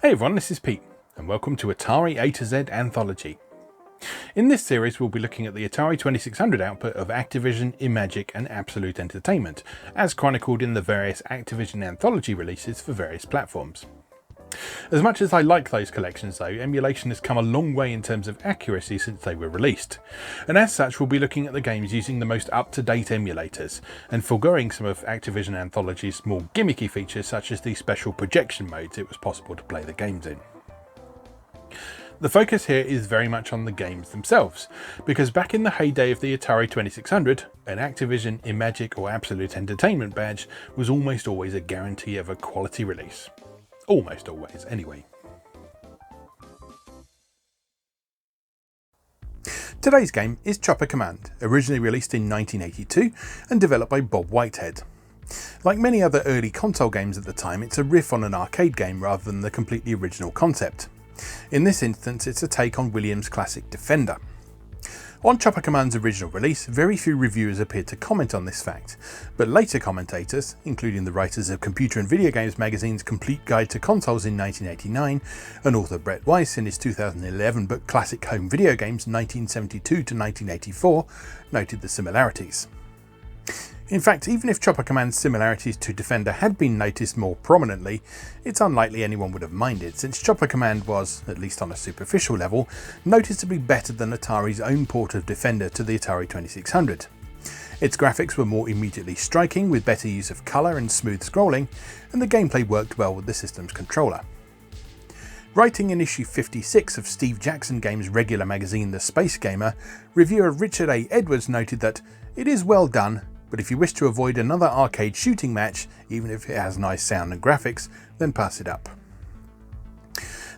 Hey everyone, this is Pete, and welcome to Atari A to Z Anthology. In this series we'll be looking at the Atari 2600 output of Activision, Imagic and Absolute Entertainment, as chronicled in the various Activision Anthology releases for various platforms. As much as I like those collections though, emulation has come a long way in terms of accuracy since they were released, and as such we'll be looking at the games using the most up-to-date emulators, and foregoing some of Activision Anthology's more gimmicky features such as the special projection modes it was possible to play the games in. The focus here is very much on the games themselves, because back in the heyday of the Atari 2600, an Activision, Imagic or Absolute Entertainment badge was almost always a guarantee of a quality release. Almost always, anyway. Today's game is Chopper Command, originally released in 1982 and developed by Bob Whitehead. Like many other early console games at the time, it's a riff on an arcade game rather than the completely original concept. In this instance, it's a take on Williams' classic Defender. On Chopper Command's original release, very few reviewers appeared to comment on this fact, but later commentators, including the writers of Computer and Video Games magazine's Complete Guide to Consoles in 1989, and author Brett Weiss in his 2011 book Classic Home Video Games 1972 to 1984, noted the similarities. In fact, even if Chopper Command's similarities to Defender had been noticed more prominently, it's unlikely anyone would have minded, since Chopper Command was, at least on a superficial level, noticeably better than Atari's own port of Defender to the Atari 2600. Its graphics were more immediately striking, with better use of colour and smooth scrolling, and the gameplay worked well with the system's controller. Writing in issue 56 of Steve Jackson Games' regular magazine The Space Gamer, reviewer Richard A. Edwards noted that it is well done, but if you wish to avoid another arcade shooting match, even if it has nice sound and graphics, then pass it up.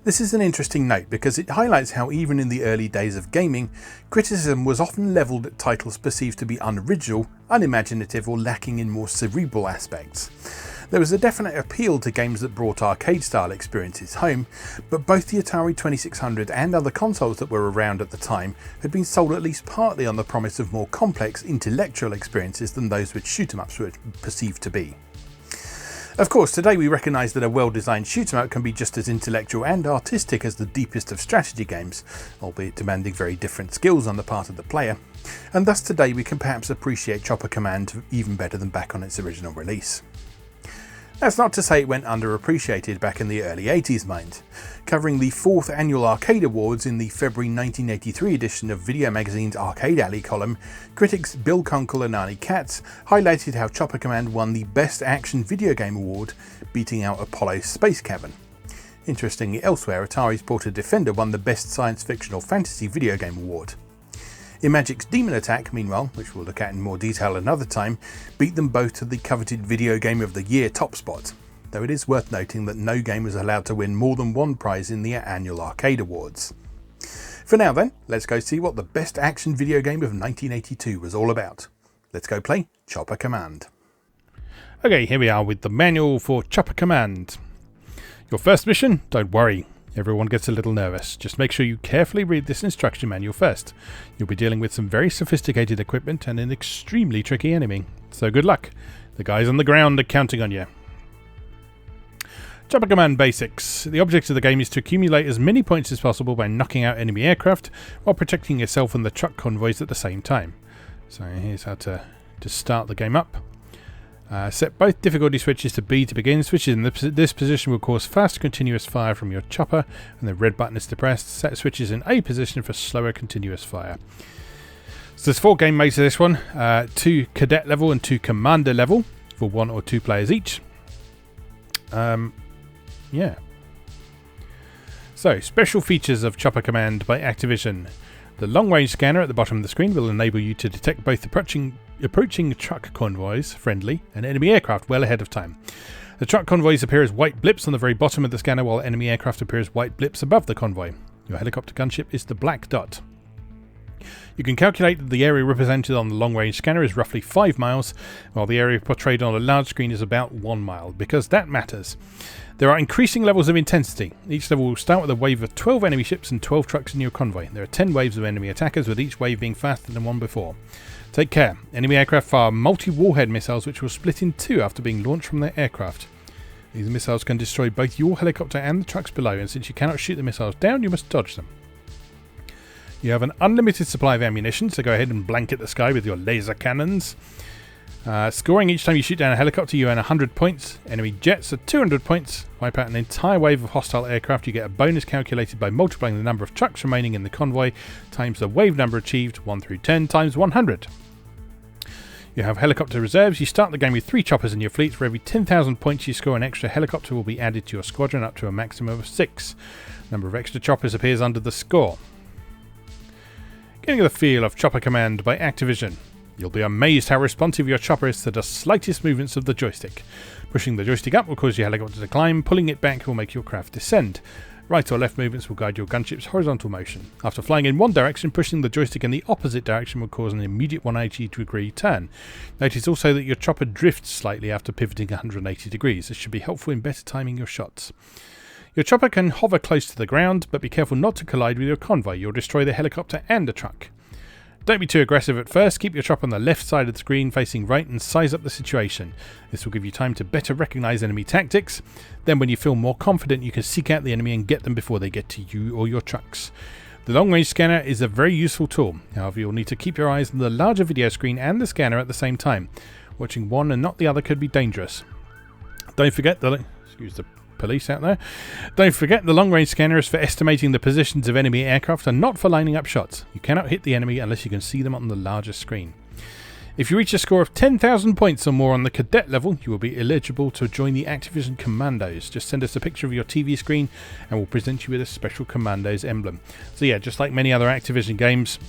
This is an interesting note because it highlights how even in the early days of gaming, criticism was often levelled at titles perceived to be unoriginal, unimaginative or lacking in more cerebral aspects. There was a definite appeal to games that brought arcade-style experiences home, but both the Atari 2600 and other consoles that were around at the time had been sold at least partly on the promise of more complex intellectual experiences than those which shoot-em-ups were perceived to be. Of course, today we recognise that a well-designed shoot-em-up can be just as intellectual and artistic as the deepest of strategy games, albeit demanding very different skills on the part of the player, and thus today we can perhaps appreciate Chopper Command even better than back on its original release. That's not to say it went underappreciated back in the early 80s, mind. Covering the 4th Annual Arcade Awards in the February 1983 edition of Video Magazine's Arcade Alley column, critics Bill Kunkel and Arnie Katz highlighted how Chopper Command won the Best Action Video Game Award, beating out Apollo's Space Cabin. Interestingly, elsewhere, Atari's port of Defender won the Best Science Fiction or Fantasy Video Game Award. Imagic's Demon Attack, meanwhile, which we'll look at in more detail another time, beat them both to the coveted Video Game of the Year top spot, though it is worth noting that no game was allowed to win more than one prize in the annual arcade awards. For now then, let's go see what the best action video game of 1982 was all about. Let's go play Chopper Command. Okay, here we are with the manual for Chopper Command. Your first mission? Don't worry. Everyone gets a little nervous. Just make sure you carefully read this instruction manual first. You'll be dealing with some very sophisticated equipment and an extremely tricky enemy. So good luck. The guys on the ground are counting on you. Chopper Command Basics. The object of the game is to accumulate as many points as possible by knocking out enemy aircraft while protecting yourself and the truck convoys at the same time. So here's how to start the game up. Set both difficulty switches to B to begin. Switches in this position will cause fast continuous fire from your chopper, and the red button is depressed. Set switches in A position for slower continuous fire. So there's 4 game modes to this one. 2 cadet level and 2 commander level for 1 or 2 players each. Yeah. So, special features of Chopper Command by Activision. The long-range scanner at the bottom of the screen will enable you to detect both approaching truck convoys, friendly, and enemy aircraft well ahead of time. The truck convoys appear as white blips on the very bottom of the scanner, while enemy aircraft appear as white blips above the convoy. Your helicopter gunship is the black dot. You can calculate that the area represented on the long-range scanner is roughly 5 miles, while the area portrayed on a large screen is about 1 mile, because that matters. There are increasing levels of intensity. Each level will start with a wave of 12 enemy ships and 12 trucks in your convoy. There are 10 waves of enemy attackers, with each wave being faster than one before. Take care. Enemy aircraft fire multi-warhead missiles which will split in 2 after being launched from their aircraft. These missiles can destroy both your helicopter and the trucks below, and since you cannot shoot the missiles down, you must dodge them. You have an unlimited supply of ammunition, so go ahead and blanket the sky with your laser cannons. Scoring each time you shoot down a helicopter, you earn 100 points. Enemy jets are 200 points. Wipe out an entire wave of hostile aircraft. You get a bonus calculated by multiplying the number of trucks remaining in the convoy times the wave number achieved, 1 through 10 times 100. You have helicopter reserves. You start the game with 3 choppers in your fleet. For every 10,000 points you score, an extra helicopter will be added to your squadron up to a maximum of 6. Number of extra choppers appears under the score. Getting the feel of Chopper Command by Activision. You'll be amazed how responsive your chopper is to the slightest movements of the joystick. Pushing the joystick up will cause your helicopter to climb, pulling it back will make your craft descend. Right or left movements will guide your gunship's horizontal motion. After flying in one direction, pushing the joystick in the opposite direction will cause an immediate 180-degree turn. Notice also that your chopper drifts slightly after pivoting 180 degrees. This should be helpful in better timing your shots. Your chopper can hover close to the ground, but be careful not to collide with your convoy. You'll destroy the helicopter and the truck. Don't be too aggressive at first. Keep your chopper on the left side of the screen facing right and size up the situation. This will give you time to better recognise enemy tactics. Then when you feel more confident, you can seek out the enemy and get them before they get to you or your trucks. The long range scanner is a very useful tool. However, you'll need to keep your eyes on the larger video screen and the scanner at the same time. Watching one and not the other could be dangerous. Don't forget excuse the police out there. Don't forget the long range scanner is for estimating the positions of enemy aircraft and not for lining up shots. You cannot hit the enemy unless you can see them on the larger screen. If you reach a score of 10,000 points or more on the cadet level, you will be eligible to join the Activision Commandos. Just send us a picture of your TV screen and we'll present you with a special Commandos emblem. So yeah, just like many other Activision games,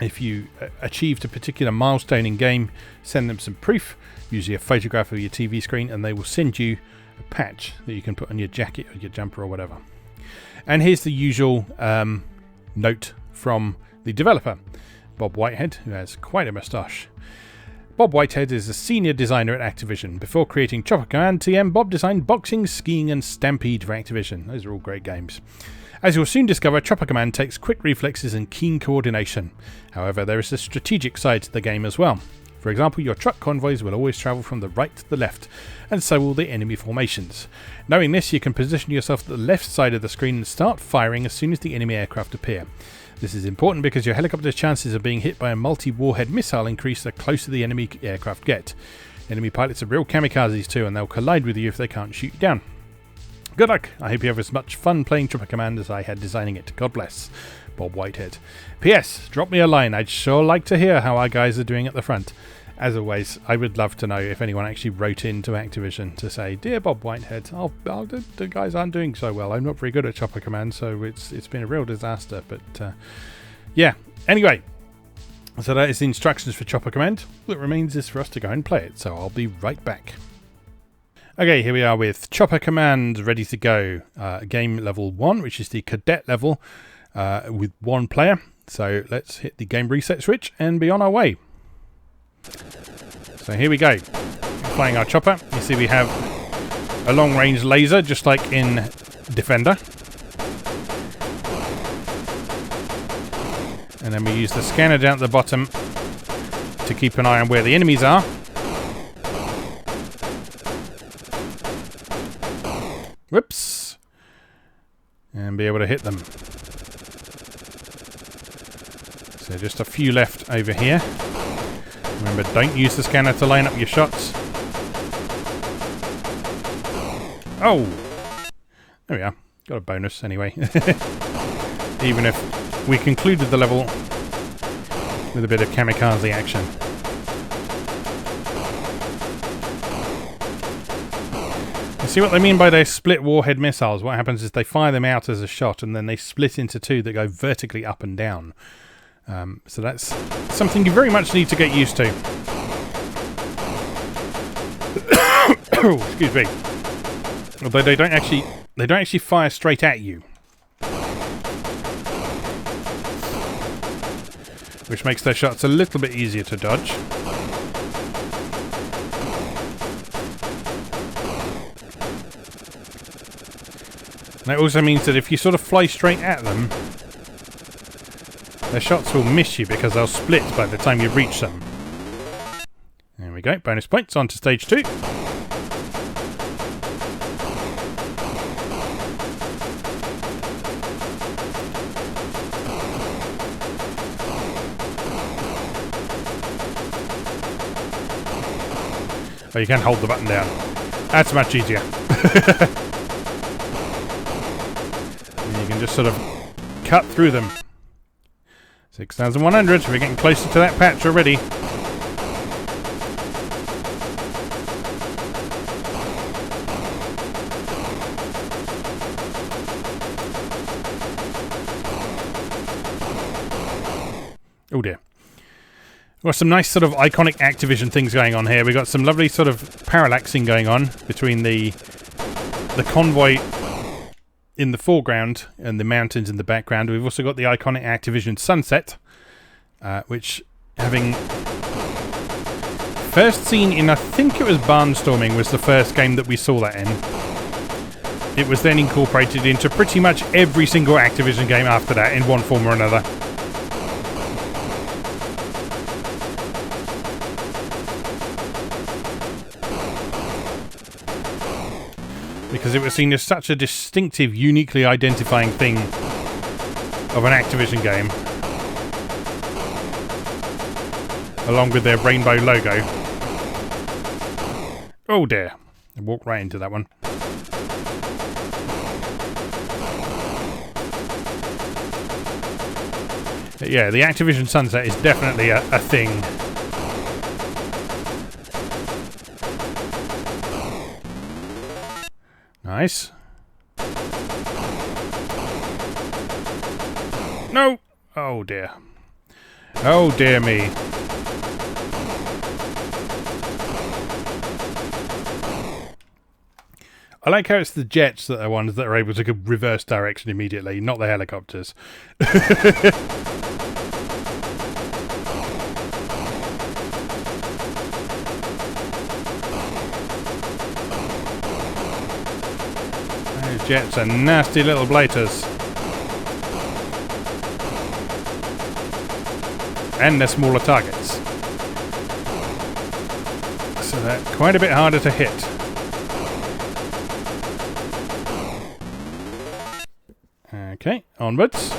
if you achieved a particular milestone in game, send them some proof, usually a photograph of your TV screen, and they will send you a patch that you can put on your jacket or your jumper or whatever. And here's the usual note from the developer, Bob Whitehead, who has quite a moustache. Bob Whitehead is a senior designer at Activision. Before creating Chopper Command TM, Bob designed Boxing, Skiing and Stampede for Activision. Those are all great games. As you'll soon discover, Chopper Command takes quick reflexes and keen coordination. However, there is a strategic side to the game as well. For example, your truck convoys will always travel from the right to the left, and so will the enemy formations. Knowing this, you can position yourself at the left side of the screen and start firing as soon as the enemy aircraft appear. This is important because your helicopter's chances of being hit by a multi-warhead missile increase the closer the enemy aircraft get. Enemy pilots are real kamikazes too, and they'll collide with you if they can't shoot you down. Good luck! I hope you have as much fun playing Chopper Command as I had designing it. God bless. Bob Whitehead. P.S. Drop me a line. I'd sure like to hear how our guys are doing at the front. As always, I would love to know if anyone actually wrote into Activision to say, "Dear Bob Whitehead, the guys aren't doing so well. I'm not very good at Chopper Command, so it's been a real disaster." But yeah. Anyway, so that is the instructions for Chopper Command. What remains is for us to go and play it. So I'll be right back. Okay, here we are with Chopper Command ready to go. Game level 1, which is the cadet level. With 1 player. So let's hit the game reset switch and be on our way. So here we go. Flying our chopper. You see we have a long range laser just like in Defender. And then we use the scanner down at the bottom to keep an eye on where the enemies are. Whoops. And be able to hit them. So just a few left over here. Remember, don't use the scanner to line up your shots. Oh! There we are. Got a bonus anyway. Even if we concluded the level with a bit of kamikaze action. You see what they mean by those split warhead missiles? What happens is they fire them out as a shot and then they split into 2 that go vertically up and down. So that's something you very much need to get used to. Excuse me. Although they don't actually fire straight at you, which makes their shots a little bit easier to dodge. And that also means that if you sort of fly straight at them, their shots will miss you because they'll split by the time you reach them. There we go, bonus points on to stage 2. Oh, you can hold the button down. That's much easier. And you can just sort of cut through them. 6,100. We're getting closer to that patch already. Oh dear. We've got some nice sort of iconic Activision things going on here. We've got some lovely sort of parallaxing going on between the convoy in the foreground and the mountains in the background. We've also got the iconic Activision sunset, which, having first seen in, I think it was Barnstorming, was the first game that we saw that in. It was then incorporated into pretty much every single Activision game after that in one form or another. Because it was seen as such a distinctive, uniquely identifying thing of an Activision game, along with their rainbow logo. Oh dear, I walked right into that one. But yeah, the Activision sunset is definitely a thing. Nice. No! Oh dear. Oh dear me. I like how it's the jets that are ones that are able to go reverse direction immediately, not the helicopters. Jets are nasty little blighters. And they're smaller targets. So they're quite a bit harder to hit. Okay, onwards.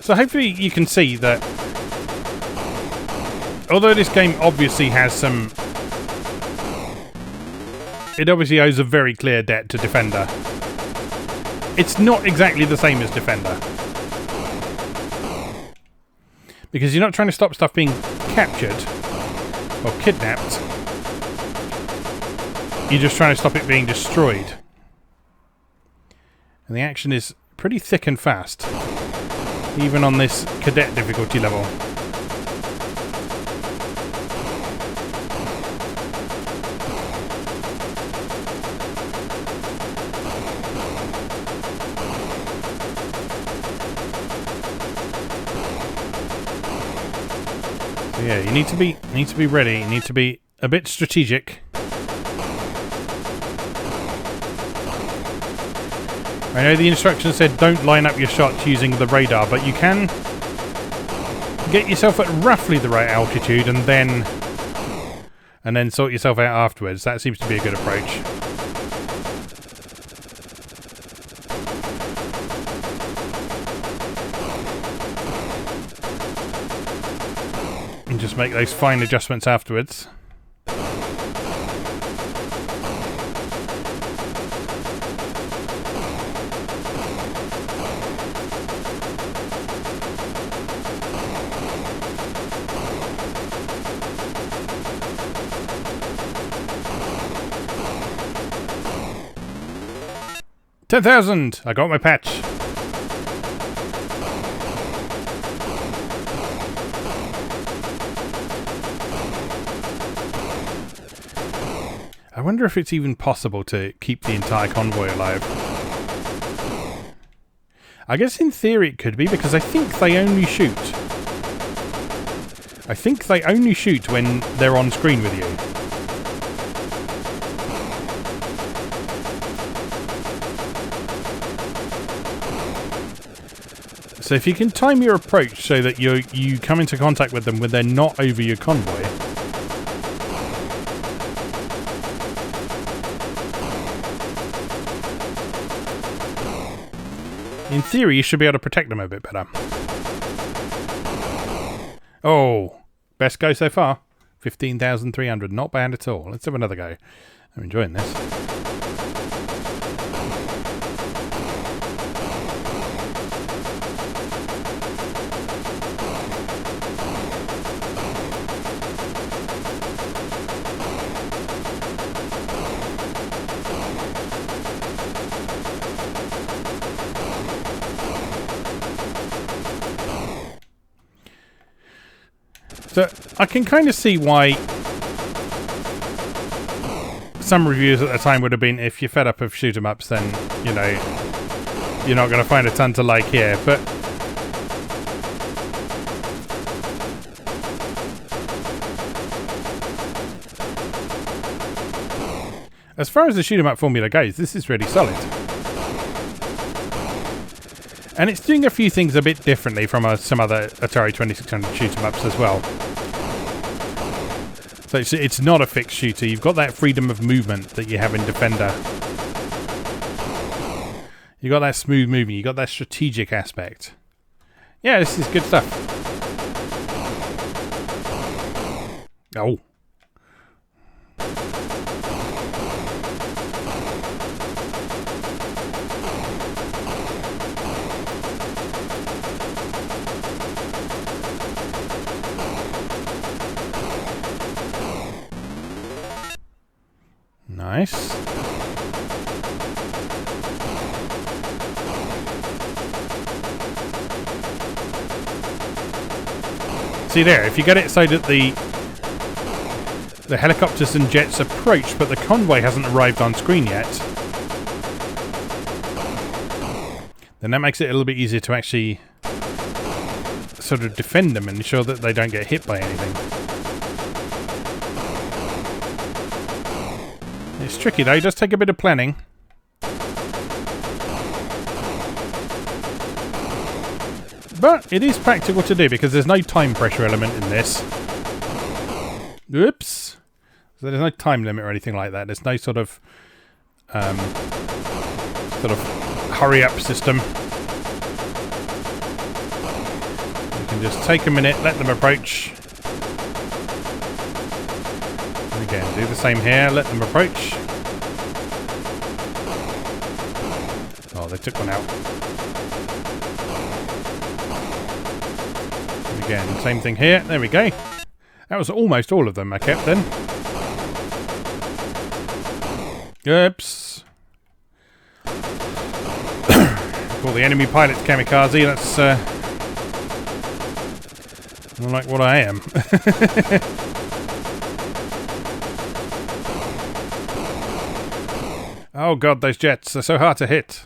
So hopefully you can see that although this game obviously has some... It obviously owes a very clear debt to Defender. It's not exactly the same as Defender. Because you're not trying to stop stuff being captured or kidnapped. You're just trying to stop it being destroyed. And the action is pretty thick and fast. Even on this cadet difficulty level. So yeah, you need to be ready. You need to be a bit strategic. I know the instructions said don't line up your shots using the radar, but you can get yourself at roughly the right altitude and then sort yourself out afterwards. That seems to be a good approach. And just make those fine adjustments afterwards. $10,000! I got my patch. I wonder if it's even possible to keep the entire convoy alive. I guess in theory it could be, because I think they only shoot. I think they only shoot when they're on screen with you. So if you can time your approach so that you come into contact with them when they're not over your convoy, In theory, you should be able to protect them a bit better. Oh, best go so far. 15,300. Not bad at all. Let's have another go. I'm enjoying this. So I can kind of see why some reviews at the time would have been, if you're fed up of shoot 'em ups, then, you know, you're not going to find a ton to like here. But as far as the shoot 'em up formula goes, this is really solid. And it's doing a few things a bit differently from some other Atari 2600 shoot 'em ups as well. So it's not a fixed shooter. You've got that freedom of movement that you have in Defender. You've got that smooth movement. You've got that strategic aspect. Yeah, this is good stuff. Oh. Nice. See there, if you get it so that the helicopters and jets approach, but the convoy hasn't arrived on screen yet, then that makes it a little bit easier to actually sort of defend them and ensure that they don't get hit by anything. It's tricky though, it does take a bit of planning. But it is practical to do because there's no time pressure element in this. Oops. So there's no time limit or anything like that. There's no sort of hurry up system. You can just take a minute, let them approach. Again, do the same here, let them approach. Oh, they took one out. And again, same thing here. There we go. That was almost all of them I kept then. Oops. Call the enemy pilots kamikaze. That's more like what I am. Oh god, those jets are so hard to hit.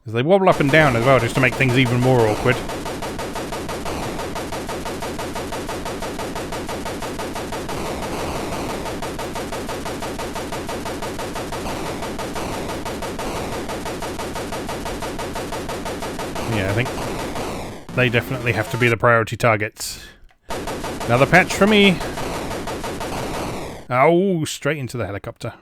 As they wobble up and down as well, just to make things even more awkward. Yeah, I think they definitely have to be the priority targets. Another patch for me. Oh, straight into the helicopter.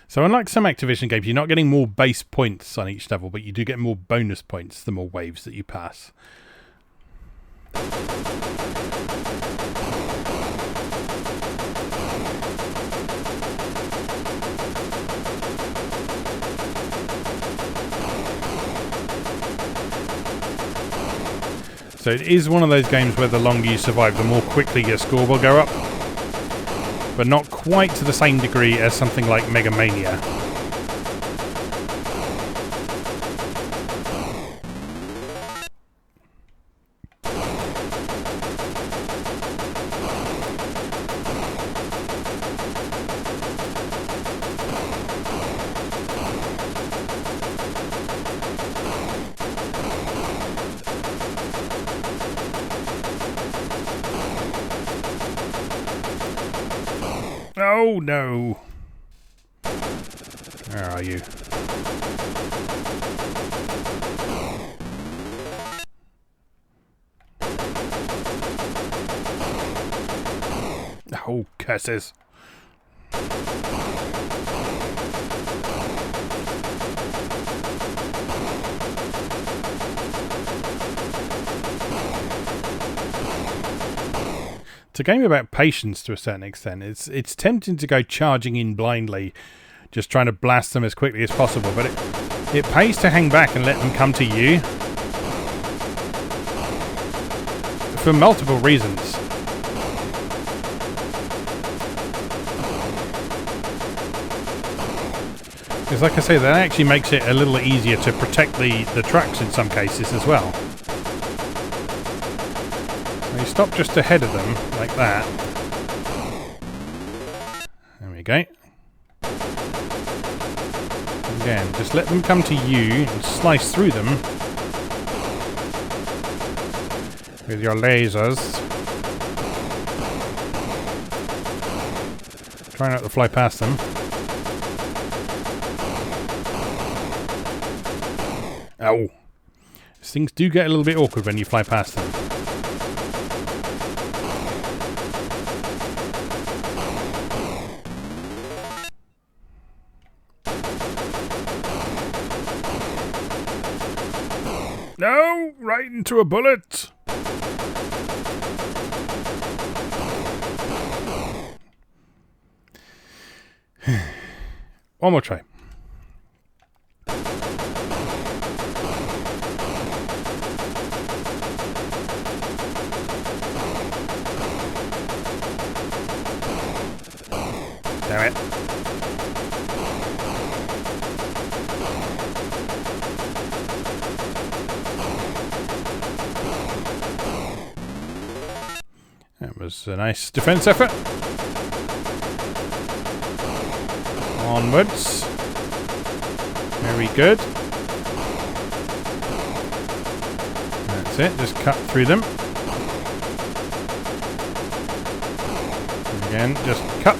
So unlike some Activision games, you're not getting more base points on each level, but you do get more bonus points the more waves that you pass. So it is one of those games where the longer you survive, the more quickly your score will go up. But not quite to the same degree as something like Mega Mania. Oh, no. Where are you? Oh, curses. It's a game about patience to a certain extent. It's tempting to go charging in blindly, just trying to blast them as quickly as possible, but it pays to hang back and let them come to you for multiple reasons. Because like I say, that actually makes it a little easier to protect the trucks in some cases as well. You stop just ahead of them, like that. There we go. Again, just let them come to you and slice through them with your lasers. Try not to fly past them. Ow. These things do get a little bit awkward when you fly past them. No! Right into a bullet! One more try. Damn it. That was a nice defense effort. Onwards. Very good. That's it, just cut through them. Again, just cut.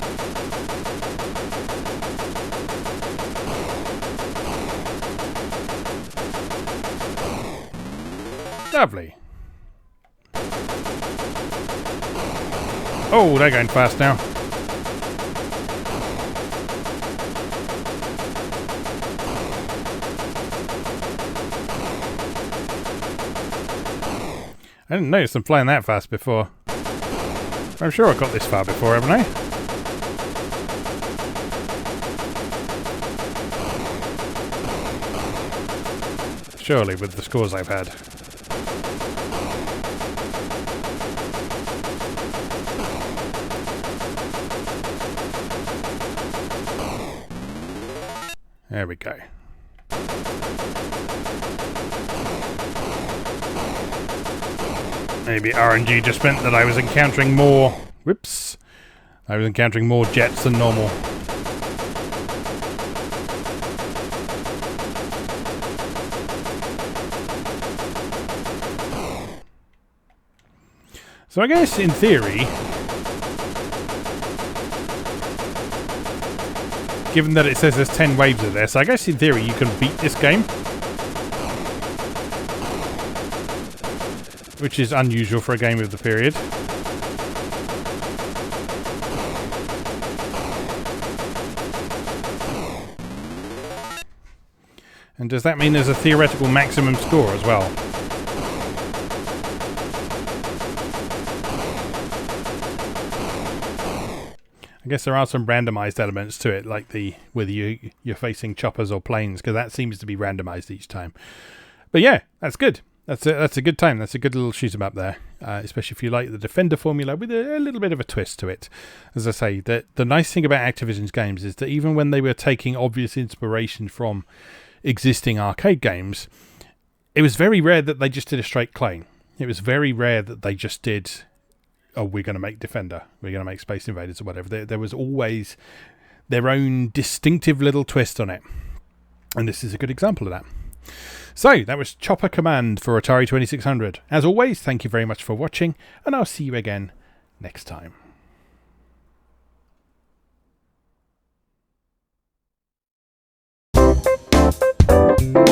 Lovely. Oh, they're going fast now. I didn't notice them flying that fast before. I'm sure I got this far before, haven't I? Surely, with the scores I've had. There we go. Maybe RNG just meant that I was encountering more... Whoops. I was encountering more jets than normal. So I guess, in theory... Given that it says there's 10 waves of this, I guess in theory you can beat this game. Which is unusual for a game of the period. And does that mean there's a theoretical maximum score as well? I guess there are some randomized elements to it, like the whether you're facing choppers or planes, because that seems to be randomized each time. But yeah, that's good. That's a good time. That's a good little shoot 'em up there, especially if you like the Defender formula with a little bit of a twist to it. As I say, the nice thing about Activision's games is that even when they were taking obvious inspiration from existing arcade games, it was very rare that they just did a straight clone. It was very rare that they just did, oh, we're going to make Defender, we're going to make Space Invaders or whatever. There was always their own distinctive little twist on it. And this is a good example of that. So, that was Chopper Command for Atari 2600. As always, thank you very much for watching, and I'll see you again next time. bye.